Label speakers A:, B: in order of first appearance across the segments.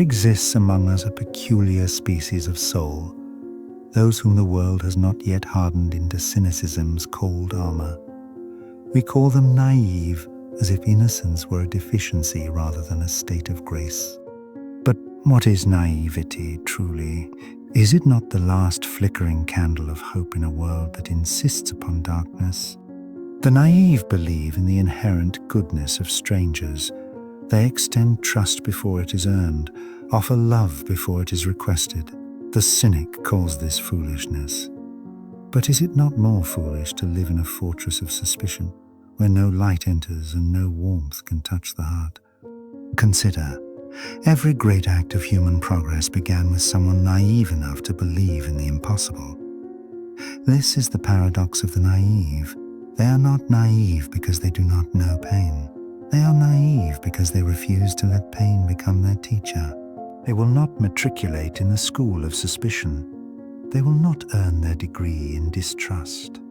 A: exists among us a peculiar species of soul, those whom the world has not yet hardened into cynicism's cold armor. We call them naive, as if innocence were a deficiency rather than a state of grace. But what is naivety, truly? Is it not the last flickering candle of hope in a world that insists upon darkness? The naive believe in the inherent goodness of strangers. They extend trust before it is earned, offer love before it is requested. The cynic calls this foolishness. But is it not more foolish to live in a fortress of suspicion, where no light enters and no warmth can touch the heart? Consider, every great act of human progress began with someone naive enough to believe in the impossible. This is the paradox of the naive. They are not naive because they do not know pain. They are naive because they refuse to let pain become their teacher. They will not matriculate in the school of suspicion. They will not earn their degree in distrust.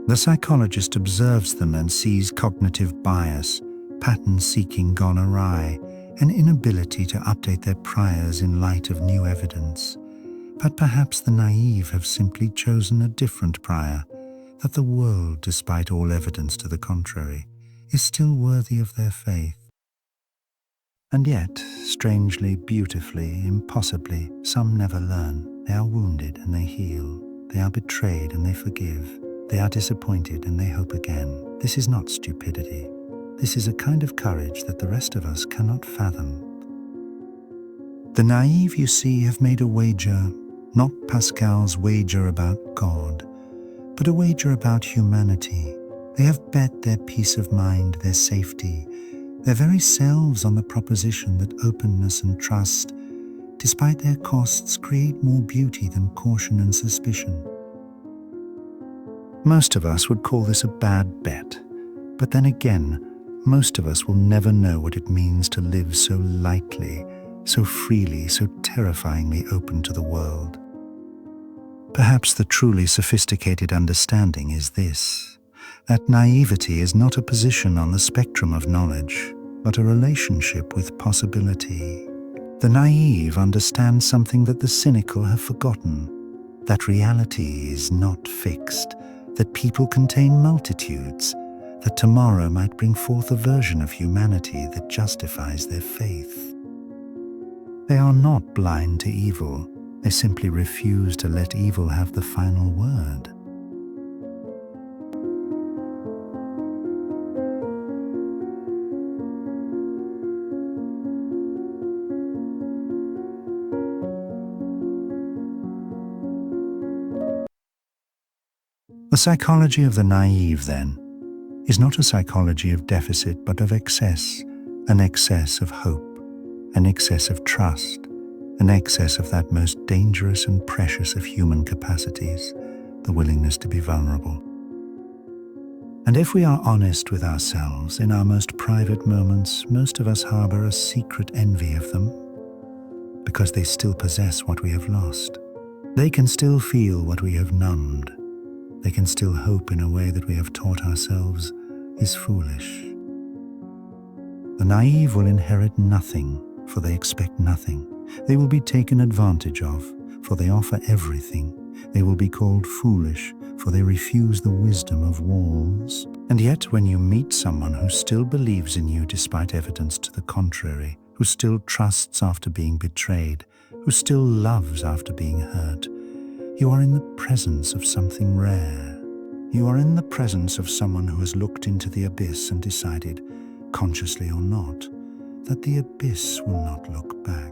A: The psychologist observes them and sees cognitive bias, pattern-seeking gone awry, an inability to update their priors in light of new evidence. But perhaps the naive have simply chosen a different prior, that the world, despite all evidence to the contrary, is still worthy of their faith. And yet, strangely, beautifully, impossibly, some never learn. They are wounded and they heal. They are betrayed and they forgive. They are disappointed and they hope again. This is not stupidity. This is a kind of courage that the rest of us cannot fathom. The naive, you see, have made a wager, not Pascal's wager about God, but a wager about humanity. They have bet their peace of mind, their safety, their very selves on the proposition that openness and trust, despite their costs, create more beauty than caution and suspicion. Most of us would call this a bad bet, but then again, most of us will never know what it means to live so lightly, so freely, so terrifyingly open to the world. Perhaps the truly sophisticated understanding is this, that naivety is not a position on the spectrum of knowledge, but a relationship with possibility. The naive understand something that the cynical have forgotten, that reality is not fixed, that people contain multitudes, that tomorrow might bring forth a version of humanity that justifies their faith. They are not blind to evil. They simply refuse to let evil have the final word. The psychology of the naive, then, is not a psychology of deficit but of excess, an excess of hope, an excess of trust, an excess of that most dangerous and precious of human capacities, the willingness to be vulnerable. And if we are honest with ourselves, in our most private moments, most of us harbor a secret envy of them, because they still possess what we have lost. They can still feel what we have numbed. They can still hope in a way that we have taught ourselves is foolish. The naive will inherit nothing, for they expect nothing. They will be taken advantage of, for they offer everything. They will be called foolish, for they refuse the wisdom of walls. And yet when you meet someone who still believes in you despite evidence to the contrary, who still trusts after being betrayed, who still loves after being hurt, you are in the presence of something rare. You are in the presence of someone who has looked into the abyss and decided, consciously or not, that the abyss will not look back.